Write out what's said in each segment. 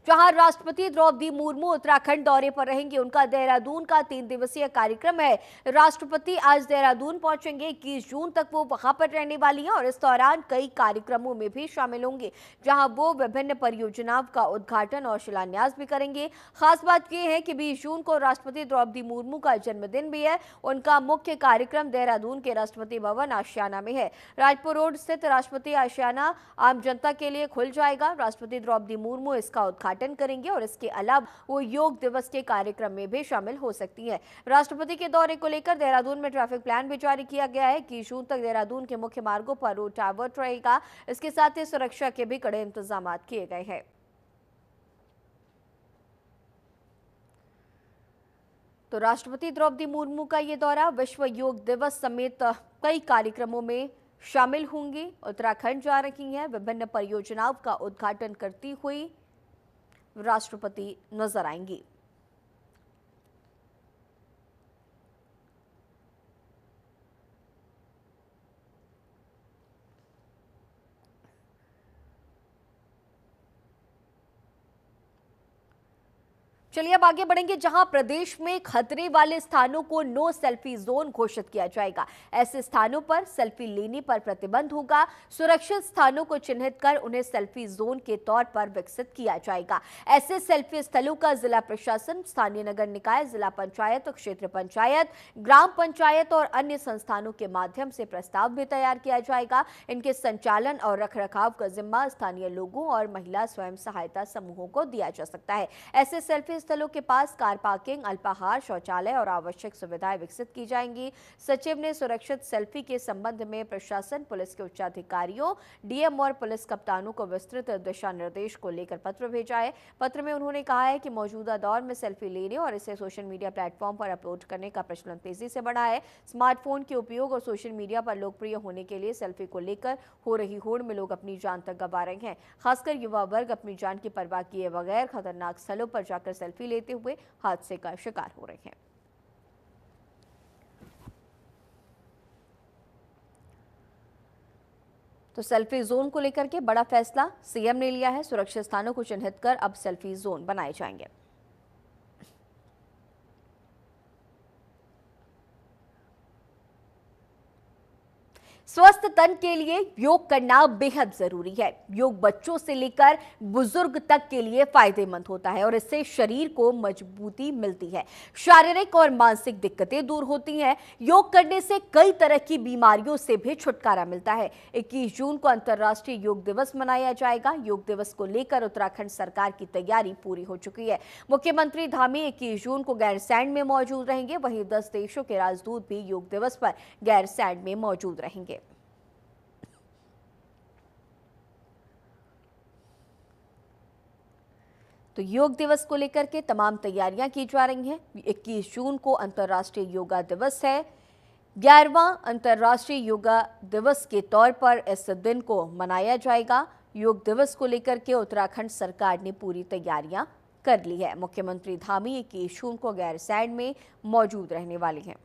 जहां राष्ट्रपति द्रौपदी मुर्मू उत्तराखंड दौरे पर रहेंगे। उनका देहरादून का 3 दिवसीय कार्यक्रम है। राष्ट्रपति आज देहरादून पहुंचेंगे। 21 जून तक वो वहां पर रहने वाली हैं और इस दौरान कई कार्यक्रमों में भी शामिल होंगे, जहां वो विभिन्न परियोजनाओं का उद्घाटन और शिलान्यास भी करेंगे। खास बात यह है कि 20 जून को राष्ट्रपति द्रौपदी मुर्मू का जन्मदिन भी है। उनका मुख्य कार्यक्रम देहरादून के राष्ट्रपति भवन आशियाना में है। राजपुर रोड स्थित राष्ट्रपति आशियाना आम जनता के लिए खुल जाएगा। राष्ट्रपति द्रौपदी मुर्मू इसका उद्घाटन करेंगे और इसके अलावा वो योग दिवस के कार्यक्रम में भी शामिल हो सकती है। राष्ट्रपति के दौरे को लेकर देहरादून में ट्रैफिक प्लान भी जारी किया गया है कि जून तक देहरादून के मुख्य मार्गों पर रोड टावर्ट रहेगा। इसके साथ ही सुरक्षा के भी कड़े इंतजाम किए गए हैं। तो राष्ट्रपति द्रौपदी मुर्मू का ये दौरा विश्व योग दिवस समेत कई कार्यक्रमों में शामिल होंगी। उत्तराखंड जा रही हैं। विभिन्न परियोजनाओं का उद्घाटन करती हुई राष्ट्रपति नजर आएंगी। चलिए अब आगे बढ़ेंगे, जहां प्रदेश में खतरे वाले स्थानों को नो सेल्फी जोन घोषित किया जाएगा। ऐसे स्थानों पर सेल्फी लेने पर प्रतिबंध होगा। सुरक्षित स्थानों को चिन्हित कर उन्हें सेल्फी जोन के तौर पर विकसित किया जाएगा। ऐसे सेल्फी स्थलों का जिला प्रशासन, स्थानीय नगर निकाय, जिला पंचायत, क्षेत्र पंचायत, ग्राम पंचायत और अन्य संस्थानों के माध्यम से प्रस्ताव भी तैयार किया जाएगा। इनके संचालन और रखरखाव का जिम्मा स्थानीय लोगों और महिला स्वयं सहायता समूहों को दिया जा सकता है। ऐसे सेल्फी स्थलों के पास कार पार्किंग, अल्पाहार, शौचालय और आवश्यक सुविधाएं विकसित की जाएंगी। सचिव ने सुरक्षित सेल्फी के संबंध में प्रशासन, पुलिस के उच्चाधिकारियों, डीएम और पुलिस कप्तानों को विस्तृत दिशा निर्देश को लेकर पत्र भेजा है। पत्र में उन्होंने कहा है कि मौजूदा दौर में सेल्फी लेने और इसे सोशल मीडिया प्लेटफॉर्म पर अपलोड करने का प्रचलन तेजी से बढ़ा है। स्मार्टफोन के उपयोग और सोशल मीडिया पर लोकप्रिय होने के लिए सेल्फी को लेकर हो रही होड़ में लोग अपनी जान तक गंवा रहे हैं। खासकर युवा वर्ग अपनी जान की परवाह किए बगैर खतरनाक स्थलों पर जाकर सेल्फी लेते हुए हादसे का शिकार हो रहे हैं। तो सेल्फी जोन को लेकर के बड़ा फैसला सीएम ने लिया है। सुरक्षित स्थानों को चिन्हित कर अब सेल्फी जोन बनाए जाएंगे। स्वस्थ तन के लिए योग करना बेहद जरूरी है। योग बच्चों से लेकर बुजुर्ग तक के लिए फायदेमंद होता है और इससे शरीर को मजबूती मिलती है, शारीरिक और मानसिक दिक्कतें दूर होती हैं। योग करने से कई तरह की बीमारियों से भी छुटकारा मिलता है। 21 जून को अंतर्राष्ट्रीय योग दिवस मनाया जाएगा। योग दिवस को लेकर उत्तराखंड सरकार की तैयारी पूरी हो चुकी है। मुख्यमंत्री धामी 21 जून को गैरसैंण में मौजूद रहेंगे। वहीं 10 देशों के राजदूत भी योग दिवस पर गैरसैंण में मौजूद रहेंगे। तो योग दिवस को लेकर के तमाम तैयारियां की जा रही हैं। 21 जून को अंतर्राष्ट्रीय योगा दिवस है। 11वां अंतर्राष्ट्रीय योगा दिवस के तौर पर इस दिन को मनाया जाएगा। योग दिवस को लेकर के उत्तराखंड सरकार ने पूरी तैयारियां कर ली है। मुख्यमंत्री धामी 21 जून को गैरसैंण में मौजूद रहने वाली हैं।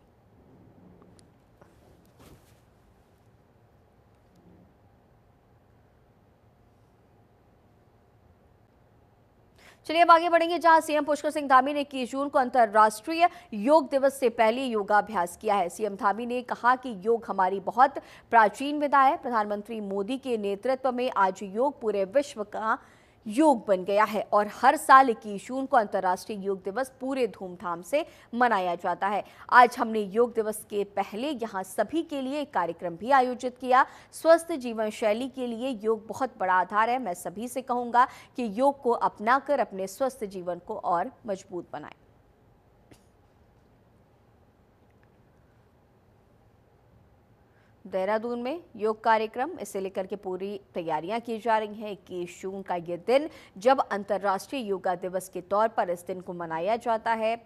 चलिए अब आगे बढ़ेंगे, जहां सीएम पुष्कर सिंह धामी ने 21 जून को अंतर्राष्ट्रीय योग दिवस से पहले योगाभ्यास किया है। सीएम धामी ने कहा कि योग हमारी बहुत प्राचीन विधा है। प्रधानमंत्री मोदी के नेतृत्व में आज योग पूरे विश्व का योग बन गया है और हर साल 21 जून को अंतर्राष्ट्रीय योग दिवस पूरे धूमधाम से मनाया जाता है। आज हमने योग दिवस के पहले यहाँ सभी के लिए एक कार्यक्रम भी आयोजित किया। स्वस्थ जीवन शैली के लिए योग बहुत बड़ा आधार है। मैं सभी से कहूँगा कि योग को अपनाकर अपने स्वस्थ जीवन को और मजबूत बनाएं। देहरादून में योग कार्यक्रम, इसे लेकर के पूरी तैयारियां की जा रही हैं। 21 जून का ये दिन जब अंतर्राष्ट्रीय योगा दिवस के तौर पर इस दिन को मनाया जाता है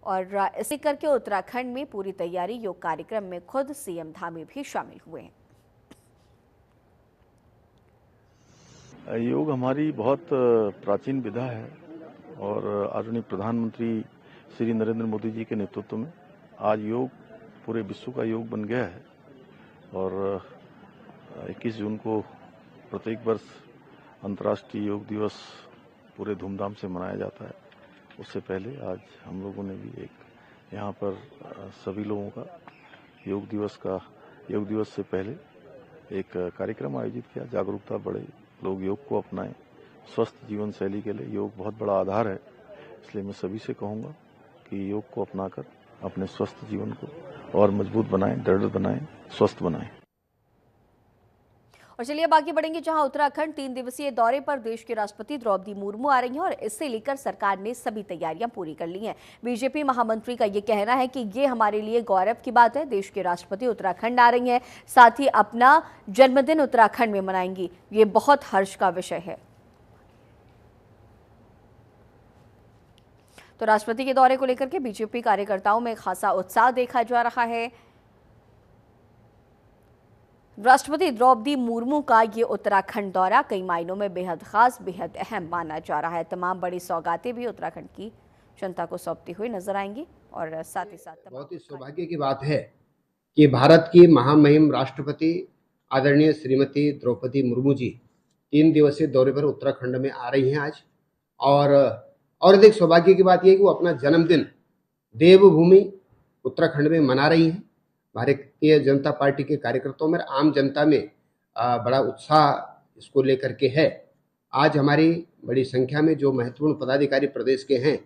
और इसे करके उत्तराखंड में पूरी तैयारी योग कार्यक्रम में खुद सीएम धामी भी शामिल हुए हैं। योग हमारी बहुत प्राचीन विधा है और आदरणीय प्रधानमंत्री श्री नरेंद्र मोदी जी के नेतृत्व में आज योग पूरे विश्व का योग बन गया है और 21 जून को प्रत्येक वर्ष अंतर्राष्ट्रीय योग दिवस पूरे धूमधाम से मनाया जाता है। उससे पहले आज हम लोगों ने भी एक यहाँ पर सभी लोगों का योग दिवस से पहले एक कार्यक्रम आयोजित किया। जागरूकता बढ़े, लोग योग को अपनाएं। स्वस्थ जीवन शैली के लिए योग बहुत बड़ा आधार है, इसलिए मैं सभी से कहूँगा कि योग को अपनाकर अपने स्वस्थ जीवन को और मजबूत बनाएं, दृढ़ बनाएं, स्वस्थ बनाएं। और चलिए अब आगे बढ़ेंगे, जहां उत्तराखंड 3 दिवसीय दौरे पर देश की राष्ट्रपति द्रौपदी मुर्मू आ रही हैं और इससे लेकर सरकार ने सभी तैयारियां पूरी कर ली हैं। बीजेपी महामंत्री का ये कहना है कि ये हमारे लिए गौरव की बात है, देश के राष्ट्रपति उत्तराखंड आ रही हैं, साथ ही अपना जन्मदिन उत्तराखंड में मनाएंगी। ये बहुत हर्ष का विषय है। तो राष्ट्रपति के दौरे को लेकर के बीजेपी कार्यकर्ताओं में खासा उत्साह देखा जा रहा है। राष्ट्रपति द्रौपदी मुर्मू का ये उत्तराखंड दौरा कई मायनों में बेहद खास, बेहद अहम माना जा रहा है। तमाम बड़ी सौगातें भी उत्तराखंड की जनता को सौंपती हुई नजर आएंगी और साथ ही साथ बहुत ही सौभाग्य की बात है कि भारत की महामहिम राष्ट्रपति आदरणीय श्रीमती द्रौपदी मुर्मू जी 3 दिवसीय दौरे पर उत्तराखंड में आ रही हैं आज। और अधिक सौभाग्य की बात यह है कि वो अपना जन्मदिन देवभूमि उत्तराखंड में मना रही हैं। भारतीय जनता पार्टी के कार्यकर्ताओं में, आम जनता में बड़ा उत्साह इसको लेकर के है। आज हमारी बड़ी संख्या में जो महत्वपूर्ण पदाधिकारी प्रदेश के हैं,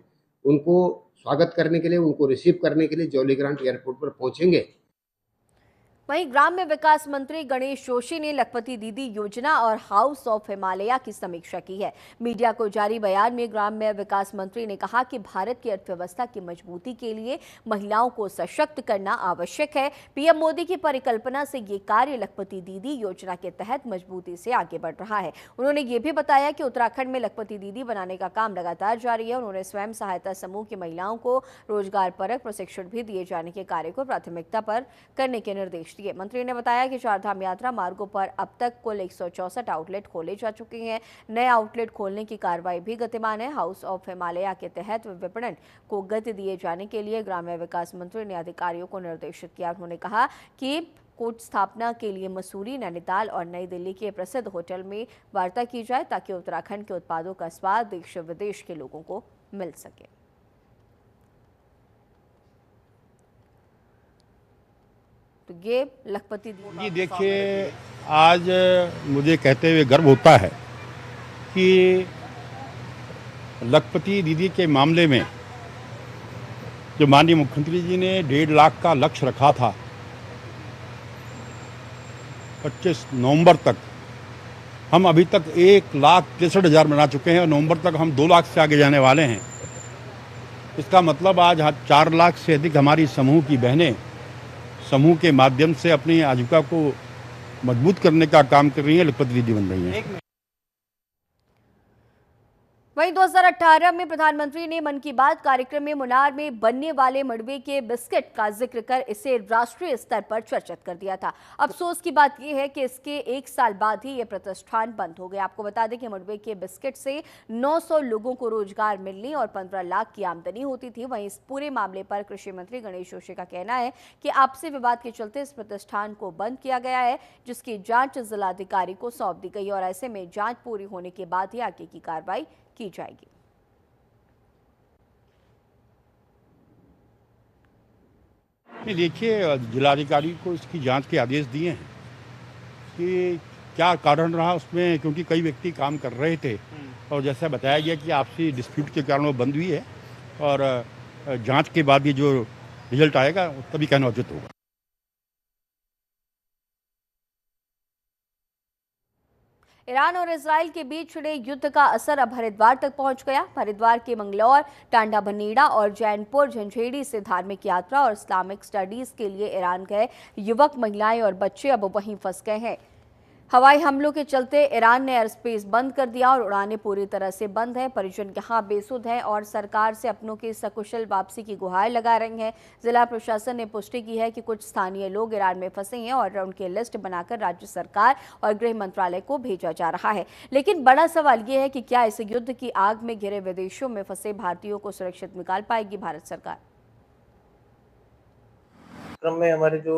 उनको स्वागत करने के लिए, उनको रिसीव करने के लिए जौलीग्रांट एयरपोर्ट पर पहुंचेंगे। वहीं ग्राम्य विकास मंत्री गणेश जोशी ने लखपति दीदी योजना और हाउस ऑफ हिमालय की समीक्षा की है। मीडिया को जारी बयान में ग्राम्य विकास मंत्री ने कहा कि भारत की अर्थव्यवस्था की मजबूती के लिए महिलाओं को सशक्त करना आवश्यक है। पीएम मोदी की परिकल्पना से ये कार्य लखपति दीदी योजना के तहत मजबूती से आगे बढ़ रहा है। उन्होंने ये भी बताया कि उत्तराखंड में लखपति दीदी बनाने का काम लगातार जारी है। उन्होंने स्वयं सहायता समूह की महिलाओं को रोजगार परक प्रशिक्षण भी दिए जाने के कार्य को प्राथमिकता पर करने के निर्देश दिए। मंत्री ने बताया कि चारधाम यात्रा मार्गों पर अब तक कुल 164 आउटलेट खोले जा चुके हैं। नए आउटलेट खोलने की कार्रवाई भी गतिमान है। हाउस ऑफ हिमालय के तहत विपणन को गति दिए जाने के लिए ग्राम्य विकास मंत्री ने अधिकारियों को निर्देशित किया। उन्होंने कहा कि कोच स्थापना के लिए मसूरी, नैनीताल और नई दिल्ली के प्रसिद्ध होटल में वार्ता की जाए ताकि उत्तराखंड के उत्पादों का स्वाद देश विदेश के लोगों को मिल सके। तो ये लखपति जी देखिए, आज मुझे कहते हुए गर्व होता है कि लखपति दीदी के मामले में जो माननीय मुख्यमंत्री जी ने 1.5 लाख का लक्ष्य रखा था, 25 नवंबर तक हम अभी तक 1,63,000 बना चुके हैं और नवंबर तक हम 2 लाख से आगे जाने वाले हैं। इसका मतलब आज 4 लाख से अधिक हमारी समूह की बहनें समूह के माध्यम से अपनी आजीविका को मजबूत करने का काम कर रही हैं, लखपति दीदी बन रही हैं। वहीं 2018 में प्रधानमंत्री ने मन की बात कार्यक्रम में मुनार में बनने वाले मड़वे के बिस्किट का जिक्र कर इसे राष्ट्रीय स्तर पर चर्चित कर दिया था। अफसोस की बात यह है कि इसके 1 साल बाद ही यह प्रतिष्ठान बंद हो गया। आपको बता दें कि मड़वे के बिस्किट से 900 लोगों को रोजगार मिलने और 15 लाख की आमदनी होती थी। वहीं इस पूरे मामले पर कृषि मंत्री गणेश जोशी का कहना है कि आपसी विवाद के चलते इस प्रतिष्ठान को बंद किया गया है, जिसकी जांच जिलाधिकारी को सौंप दी गई और ऐसे में जांच पूरी होने के बाद ही आगे की कार्रवाई की जाएगी। देखिए, जिलाधिकारी को इसकी जांच के आदेश दिए हैं कि क्या कारण रहा उसमें, क्योंकि कई व्यक्ति काम कर रहे थे और जैसा बताया गया कि आपसी डिस्प्यूट के कारण वो बंद हुई है और जांच के बाद ये जो रिजल्ट आएगा तभी कहना उचित होगा। ईरान और इजराइल के बीच छिड़े युद्ध का असर अब हरिद्वार तक पहुंच गया। हरिद्वार के मंगलौर, टांडा बनेड़ा और जैनपुर झंझेड़ी से धार्मिक यात्रा और इस्लामिक स्टडीज के लिए ईरान गए युवक, महिलाएं और बच्चे अब वहीं फंस गए हैं। हवाई हमलों के चलते ईरान ने एयर स्पेस बंद कर दिया और उड़ानें पूरी तरह से बंद हैं। परिजन यहाँ बेसुध हैं और सरकार से अपनों की सकुशल वापसी की गुहार लगा रही हैं। जिला प्रशासन ने पुष्टि की है कि कुछ स्थानीय लोग ईरान में फंसे हैं और उनकी लिस्ट बनाकर राज्य सरकार और गृह मंत्रालय को भेजा जा रहा है। लेकिन बड़ा सवाल ये है कि क्या इस युद्ध की आग में घिरे विदेशों में फंसे भारतीयों को सुरक्षित निकाल पाएगी भारत सरकार? क्रम में हमारे जो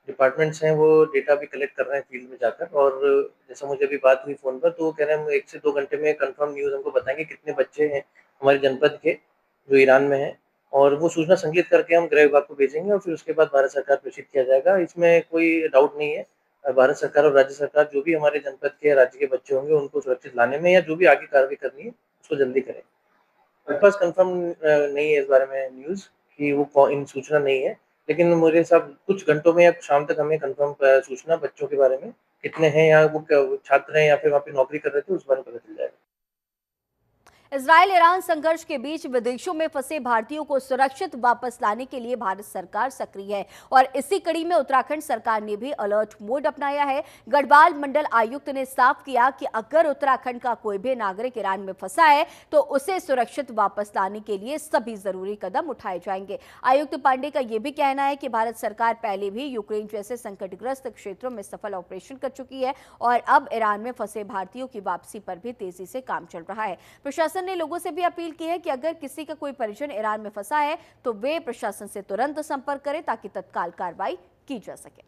डिपार्टमेंट्स हैं वो डेटा भी कलेक्ट कर रहे हैं फील्ड में जाकर, और जैसा मुझे अभी बात हुई फ़ोन पर, तो वो कह रहे हैं हम 1 से 2 घंटे में कंफर्म न्यूज़ हमको बताएँगे कितने बच्चे हैं हमारे जनपद के जो ईरान में हैं, और वो सूचना संकलित करके हम गृह विभाग को भेजेंगे और फिर उसके बाद भारत सरकार प्रेषित किया जाएगा। इसमें कोई डाउट नहीं है। भारत सरकार और राज्य सरकार जो भी हमारे जनपद के राज्य के बच्चे होंगे उनको सुरक्षित लाने में या जो भी आगे कार्रवाई करनी है उसको जल्दी करें। मेरे पास कंफर्म नहीं है इस बारे में न्यूज़ कि वो इन सूचना नहीं है, लेकिन मुझे सब कुछ घंटों में या शाम तक हमें कंफर्म सूचना बच्चों के बारे में कितने हैं या वो छात्र हैं या फिर वहाँ पे नौकरी कर रहे थे उस बारे में पता चल जाएगा। इजराइल ईरान संघर्ष के बीच विदेशों में फंसे भारतीयों को सुरक्षित वापस लाने के लिए भारत सरकार सक्रिय है और इसी कड़ी में उत्तराखंड सरकार ने भी अलर्ट मोड अपनाया है। गढ़वाल मंडल आयुक्त ने साफ किया कि अगर उत्तराखंड का कोई भी नागरिक ईरान में फंसा है तो उसे सुरक्षित वापस लाने के लिए सभी जरूरी कदम उठाए जाएंगे। आयुक्त पांडे का यह भी कहना है कि भारत सरकार पहले भी यूक्रेन जैसे संकटग्रस्त क्षेत्रों में सफल ऑपरेशन कर चुकी है और अब ईरान में फंसे भारतीयों की वापसी पर भी तेजी से काम चल रहा है। प्रशासन ने लोगों से भी अपील की है कि अगर किसी का कोई परिजन ईरान में फंसा है तो वे प्रशासन से तुरंत संपर्क करें ताकि तत्काल कार्रवाई की जा सके।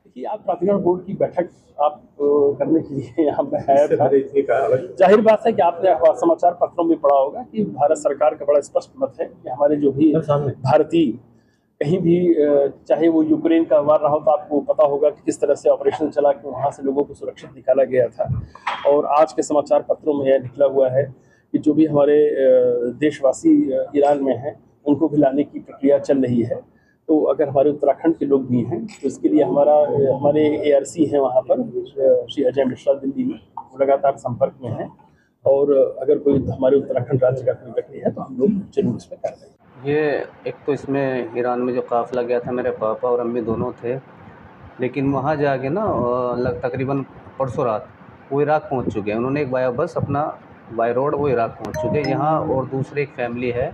देखिए, आप प्राधिकरण बोर्ड की बैठक आप करने के लिए यहाँ पे है। जाहिर बात है कि आपने समाचार पत्रों में पढ़ा होगा कि भारत सरकार का बड़ा स्पष्ट मत है कि हमारे जो भी भारतीय कहीं भी, चाहे वो यूक्रेन का वार रहा हो, तो आपको पता होगा कि किस तरह से ऑपरेशन चला कि वहाँ से लोगों को सुरक्षित निकाला गया था। और आज के समाचार पत्रों में यह निकला हुआ है कि जो भी हमारे देशवासी ईरान में हैं उनको भी लाने की प्रक्रिया चल रही है। तो अगर हमारे उत्तराखंड के लोग भी हैं तो इसके लिए हमारे ARC हैं वहाँ पर, श्री अजय मिश्रा दिल्ली में, वो लगातार संपर्क में हैं और अगर कोई हमारे उत्तराखंड राज्य का कोई व्यक्ति है तो हम लोग जरूर इसमें कर देंगे। ये एक तो इसमें ईरान में जो काफ़िला गया था, मेरे पापा और अम्मी दोनों थे, लेकिन वहाँ जाके ना तकरीबन परसों रात वो इराक़ पहुँच चुके हैं। उन्होंने एक बायो बस अपना बाय रोड वो इराक़ पहुँच चुके हैं यहाँ। और दूसरी एक फैमिली है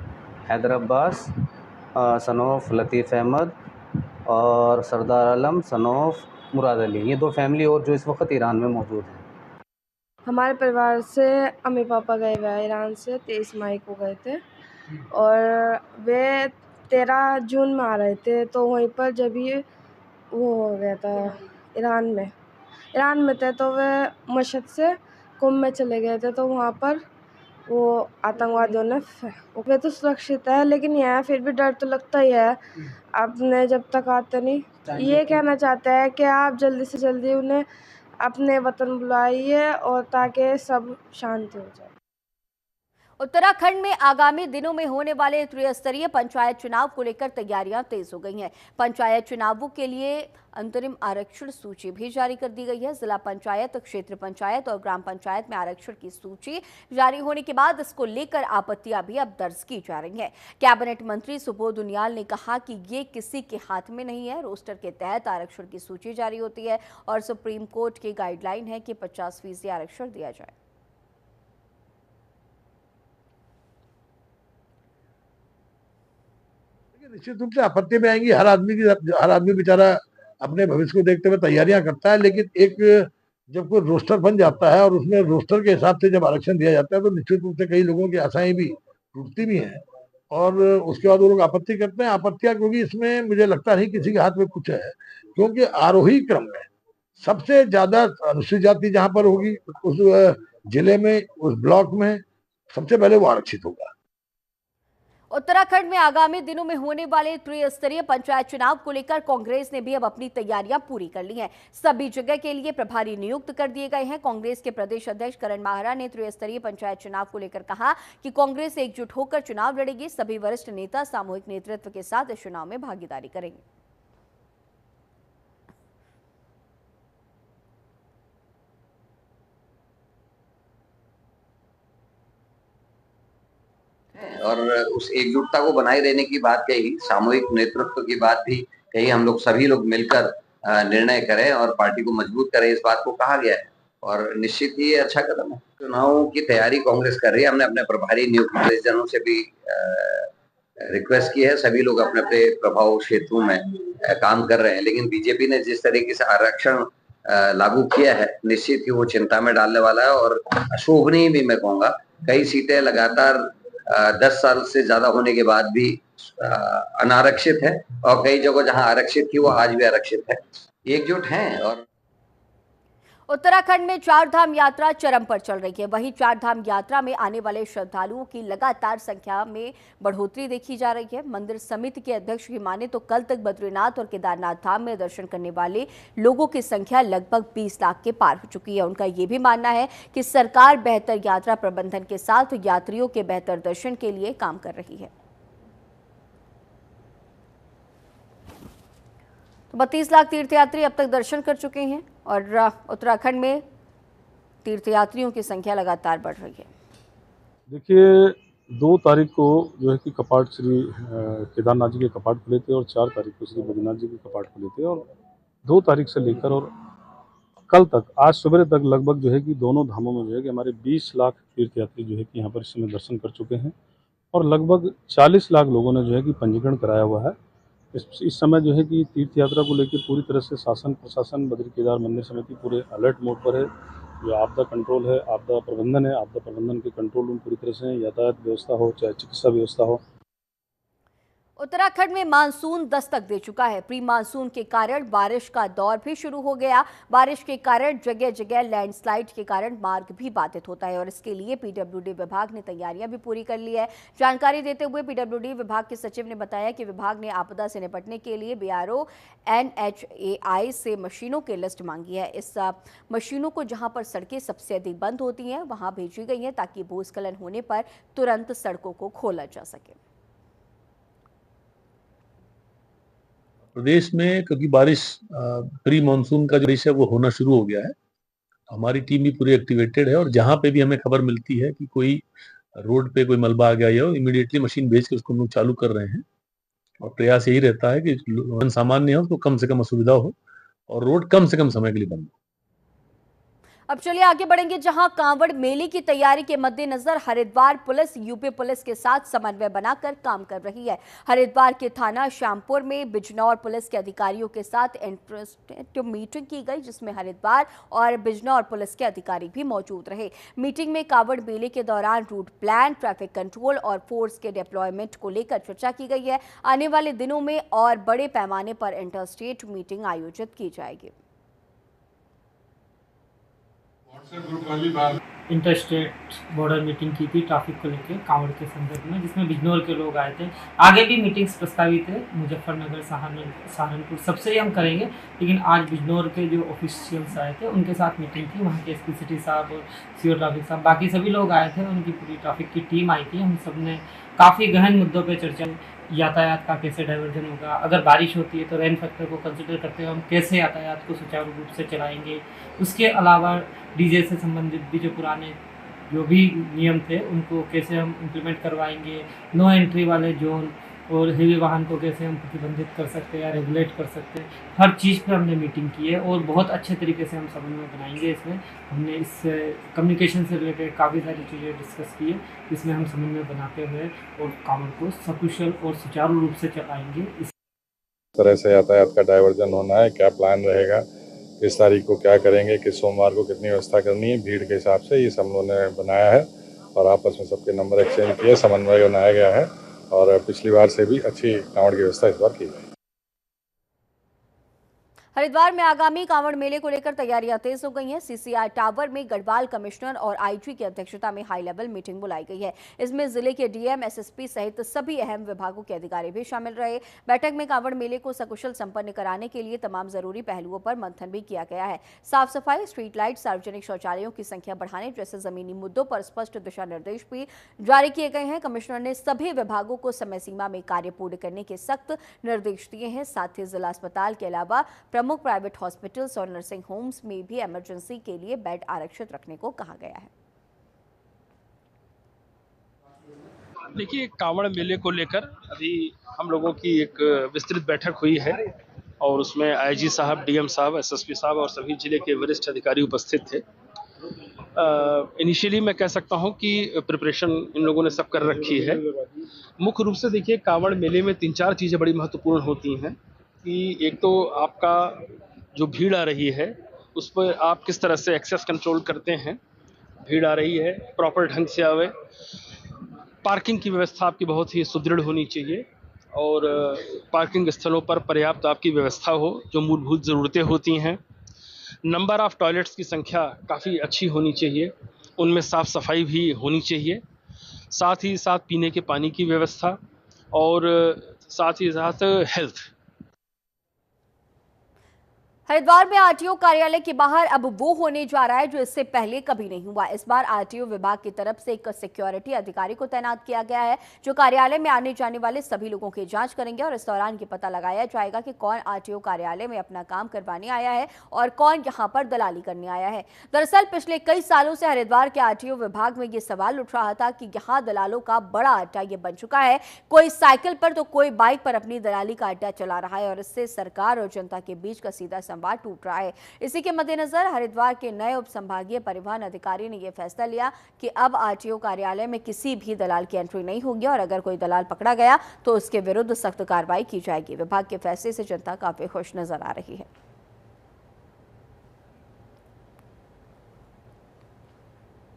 हैदर अब्बास सन ऑफ लतीफ़ अहमद और सरदार आलम सन ऑफ मुराद अली, ये 2 फैमिली और जो इस वक्त ईरान में मौजूद हैं। हमारे परिवार से अम्मी पापा गए हुए हैं ईरान से, 23 मई को गए थे और वे 13 जून में आ रहे थे। तो वहीं पर जब ये वो हो गया था ईरान में थे तो वे मशहद से कुंभ में चले गए थे। तो वहाँ पर वो आतंकवादियों ने वे तो सुरक्षित है, लेकिन यहाँ फिर भी डर तो लगता ही है। आपने जब तक आते नहीं, ये कहना चाहते हैं कि आप जल्दी से जल्दी उन्हें अपने वतन बुलाइए और ताकि सब शांति हो जाए। उत्तराखंड में आगामी दिनों में होने वाले त्रिस्तरीय पंचायत चुनाव को लेकर तैयारियां तेज हो गई हैं। पंचायत चुनावों के लिए अंतरिम आरक्षण सूची भी जारी कर दी गई है। जिला पंचायत, क्षेत्र पंचायत और ग्राम पंचायत में आरक्षण की सूची जारी होने के बाद इसको लेकर आपत्तियां भी अब दर्ज की जा रही हैं। कैबिनेट मंत्री सुबोध उनियाल ने कहा कि ये किसी के हाथ में नहीं है। रोस्टर के तहत आरक्षण की सूची जारी होती है और सुप्रीम कोर्ट की गाइडलाइन है कि 50% आरक्षण दिया जाए। निश्चित रूप से आपत्ति में आएंगी। हर आदमी बेचारा अपने भविष्य को देखते हुए तैयारियां करता है, लेकिन एक जब कोई रोस्टर बन जाता है और उसमें रोस्टर के हिसाब से जब आरक्षण दिया जाता है तो निश्चित रूप से कई लोगों की आशाएं भी टूटती भी हैं और उसके बाद वो लोग आपत्ति करते हैं। आपत्तियां, क्योंकि इसमें मुझे लगता नहीं किसी के हाथ में कुछ है, क्योंकि आरोही क्रम में सबसे ज्यादा अनुसूचित जाति जहां पर होगी उस जिले में, उस ब्लॉक में सबसे पहले वो आरक्षित होगा। उत्तराखंड में आगामी दिनों में होने वाले त्रिस्तरीय पंचायत चुनाव को लेकर कांग्रेस ने भी अब अपनी तैयारियां पूरी कर ली हैं। सभी जगह के लिए प्रभारी नियुक्त कर दिए गए हैं। कांग्रेस के प्रदेश अध्यक्ष करण माहरा ने त्रिस्तरीय पंचायत चुनाव को लेकर कहा कि कांग्रेस एकजुट होकर चुनाव लड़ेगी। सभी वरिष्ठ नेता सामूहिक नेतृत्व के साथ इस चुनाव में भागीदारी करेंगे। और उस एकजुटता को बनाए रहने की बात कही, सामूहिक नेतृत्व की बात भी कही। हम लोग सभी लोग मिलकर निर्णय करें और पार्टी को मजबूत करें, इस बात को कहा गया है और निश्चित ही ये अच्छा कदम है। चुनावों की तैयारी कांग्रेस कर रही है। हमने अपने प्रभारी नियुक्त जनों से भी रिक्वेस्ट की है। सभी लोग अपने अपने प्रभाव क्षेत्रों में काम कर रहे हैं, लेकिन बीजेपी ने जिस तरीके से आरक्षण लागू किया है, निश्चित ही वो चिंता में डालने वाला है और अशोभनीय भी मैं कहूँगा। कई सीटें लगातार 10 साल से ज्यादा होने के बाद भी अनारक्षित है, और कई जगह जहां आरक्षित थी वो आज भी आरक्षित है। एकजुट हैं। और उत्तराखंड में चारधाम यात्रा चरम पर चल रही है। वहीं चारधाम यात्रा में आने वाले श्रद्धालुओं की लगातार संख्या में बढ़ोतरी देखी जा रही है। मंदिर समिति के अध्यक्ष की माने तो कल तक बद्रीनाथ और केदारनाथ धाम में दर्शन करने वाले लोगों की संख्या लगभग 20 लाख के पार हो चुकी है। उनका ये भी मानना है कि सरकार बेहतर यात्रा प्रबंधन के साथ यात्रियों के बेहतर दर्शन के लिए काम कर रही है। तो 32 लाख तीर्थयात्री अब तक दर्शन कर चुके हैं और उत्तराखंड में तीर्थयात्रियों की संख्या लगातार बढ़ रही है। देखिए 2 तारीख को जो है कि कपाट श्री केदारनाथ जी के कपाट खुले थे और 4 तारीख को श्री बद्रीनाथ जी के कपाट खुले थे, और 2 तारीख से लेकर और कल तक आज सुबह तक लगभग जो है कि दोनों धामों में जो है कि हमारे 20 लाख तीर्थयात्री जो है कि यहाँ पर इस समय दर्शन कर चुके हैं और लगभग 40 लाख लोगों ने जो है कि पंजीकरण कराया हुआ है। इस समय जो है कि तीर्थ यात्रा को लेकर पूरी तरह से शासन प्रशासन बद्री केदार मंदिर समिति पूरे अलर्ट मोड पर है। जो आपदा कंट्रोल है, आपदा प्रबंधन है, आपदा प्रबंधन के कंट्रोल रूम पूरी तरह से यातायात व्यवस्था हो चाहे चिकित्सा व्यवस्था हो। उत्तराखंड में मानसून दस्तक दे चुका है। प्री मानसून के कारण बारिश का दौर भी शुरू हो गया। बारिश के कारण जगह जगह लैंडस्लाइड के कारण मार्ग भी बाधित होता है और इसके लिए पीडब्ल्यूडी विभाग ने तैयारियां भी पूरी कर ली है। जानकारी देते हुए पीडब्ल्यूडी विभाग के सचिव ने बताया कि विभाग ने आपदा से निपटने के लिए बीआरओ NHAI से मशीनों की लिस्ट मांगी है। इस मशीनों को जहां पर सड़कें सबसे अधिक बंद होती हैं वहां भेजी गई हैं ताकि भूस्खलन होने पर तुरंत सड़कों को खोला जा सके। प्रदेश में क्योंकि बारिश प्री मानसून का जो बारिश है वो होना शुरू हो गया है, हमारी टीम भी पूरी एक्टिवेटेड है और जहां पे भी हमें खबर मिलती है कि कोई रोड पे कोई मलबा आ गया या इमीडिएटली मशीन भेज के उसको हम लोग चालू कर रहे हैं और प्रयास यही रहता है कि जन सामान्य हो उसको कम से कम असुविधा हो और रोड कम से कम समय के लिए बंद हो। अब चलिए आगे बढ़ेंगे, जहां कांवड़ मेले की तैयारी के मद्देनजर हरिद्वार पुलिस यूपी पुलिस के साथ समन्वय बनाकर काम कर रही है। हरिद्वार के थाना श्यामपुर में बिजनौर पुलिस के अधिकारियों के साथ इंटरेक्टिव मीटिंग की गई, जिसमें हरिद्वार और बिजनौर पुलिस के अधिकारी भी मौजूद रहे। मीटिंग में कांवड़ मेले के दौरान रूट प्लान, ट्रैफिक कंट्रोल और फोर्स के डिप्लॉयमेंट को लेकर चर्चा की गई है। आने वाले दिनों में और बड़े पैमाने पर इंटरस्टेट मीटिंग आयोजित की जाएगी। इंटरस्टेट बॉर्डर मीटिंग की थी ट्रैफिक को लेकर कांवड़ के संदर्भ में, जिसमें बिजनौर के लोग आए थे। आगे भी मीटिंग्स प्रस्तावित है, मुजफ्फरनगर, सहारनपुर सबसे ही हम करेंगे, लेकिन आज बिजनौर के जो ऑफिशियल्स आए थे उनके साथ मीटिंग थी। वहाँ के एसपी सिटी साहब और सीओ ट्रैफिक साहब, बाकी सभी लोग आए थे, उनकी पूरी ट्रैफिक की टीम आई थी। हम सब ने काफ़ी गहन मुद्दों पर चर्चा, यातायात का कैसे डाइवर्जन होगा, अगर बारिश होती है तो रेन फैक्टर को कंसिडर करते हुए हम कैसे यातायात को सुचारू रूप से चलाएंगे। उसके अलावा डीजे से संबंधित भी जो पुराने जो भी नियम थे उनको कैसे हम इम्प्लीमेंट करवाएंगे, नो एंट्री वाले जोन और हेवी वाहन को कैसे हम प्रतिबंधित कर सकते हैं या रेगुलेट कर सकते हैं, हर चीज़ पे हमने मीटिंग की है और बहुत अच्छे तरीके से हम समन्वय बनाएंगे। इसमें हमने इस कम्युनिकेशन से रिलेटेड काफ़ी सारी चीज़ें डिस्कस की है, इसमें हम समन्वय बनाते हुए और कांवड़ को सकुशल और सुचारू रूप से चलाएंगे। इस तरह से यातायात का डाइवर्जन होना है, क्या प्लान रहेगा, किस तारीख को क्या करेंगे, किस सोमवार को कितनी व्यवस्था करनी है, भीड़ के हिसाब से ये सब लोगों ने बनाया है और आपस में सबके नंबर एक्सचेंज किए, समन्वय बनाया गया है और पिछली बार से भी अच्छी कांवड़ की व्यवस्था इस बार की गई। हरिद्वार में आगामी कांवड़ मेले को लेकर तैयारियां तेज हो गई हैं। सीसीआर टावर में गढ़वाल कमिश्नर और आईजी की अध्यक्षता में हाई लेवल मीटिंग बुलाई गई है। इसमें जिले के डीएम, एसएसपी सहित सभी अहम विभागों के अधिकारी भी शामिल रहे। बैठक में कांवड़ मेले को सकुशल संपन्न कराने के लिए तमाम जरूरी पहलुओं पर मंथन भी किया गया है। साफ सफाई, स्ट्रीट लाइट, सार्वजनिक शौचालयों की संख्या बढ़ाने जैसे जमीनी मुद्दों पर स्पष्ट दिशा निर्देश भी जारी किए गए हैं। कमिश्नर ने सभी विभागों को समय सीमा में कार्य पूर्ण करने के सख्त निर्देश दिए हैं। साथ ही जिला अस्पताल के अलावा प्रमुख प्राइवेट हॉस्पिटल्स और नर्सिंग होम्स में भी इमरजेंसी के लिए बेड आरक्षित रखने को कहा गया है। देखिए, कांवड़ मेले को लेकर अभी हम लोगों की एक विस्तृत बैठक हुई है और उसमें आईजी साहब, डीएम साहब, एसएसपी साहब और सभी जिले के वरिष्ठ अधिकारी उपस्थित थे। इनिशियली मैं कह सकता हूं कि प्रिपरेशन इन लोगों ने सब कर रखी है। मुख्य रूप से देखिए, कांवड़ मेले में 3-4 चीज़ें बड़ी महत्वपूर्ण होती हैं कि एक तो आपका जो भीड़ आ रही है उस पर आप किस तरह से एक्सेस कंट्रोल करते हैं। भीड़ आ रही है, प्रॉपर ढंग से आवे, पार्किंग की व्यवस्था आपकी बहुत ही सुदृढ़ होनी चाहिए और पार्किंग स्थलों पर पर्याप्त आपकी व्यवस्था हो, जो मूलभूत ज़रूरतें होती हैं। नंबर ऑफ़ टॉयलेट्स की संख्या काफ़ी अच्छी होनी चाहिए, उनमें साफ़ सफाई भी होनी चाहिए, साथ ही साथ पीने के पानी की व्यवस्था और साथ ही साथ हेल्थ। हरिद्वार में आरटीओ कार्यालय के बाहर अब वो होने जा रहा है जो इससे पहले कभी नहीं हुआ। इस बार आरटीओ विभाग की तरफ से एक सिक्योरिटी अधिकारी को तैनात किया गया है जो कार्यालय में आने जाने वाले सभी लोगों की जांच करेंगे और इस दौरान ये पता लगाया जाएगा कि कौन आरटीओ कार्यालय में अपना काम करवाने आया है और कौन यहां पर दलाली करने आया है। दरअसल पिछले कई सालों से हरिद्वार के आरटीओ विभाग में ये सवाल उठ रहा था कि यहाँ दलालों का बड़ा अड्डा ये बन चुका है। कोई साइकिल पर तो कोई बाइक पर अपनी दलाली का अड्डा चला रहा है और इससे सरकार और जनता के बीच का सीधा संवाद टूट रहा है। इसी के मद्देनजर हरिद्वार के नए उप संभागीय परिवहन अधिकारी ने यह फैसला लिया कि अब आरटीओ कार्यालय में किसी भी दलाल की एंट्री नहीं होगी और अगर कोई दलाल पकड़ा गया तो उसके विरुद्ध सख्त कार्रवाई की जाएगी। विभाग के फैसले से जनता काफी खुश नजर आ रही है।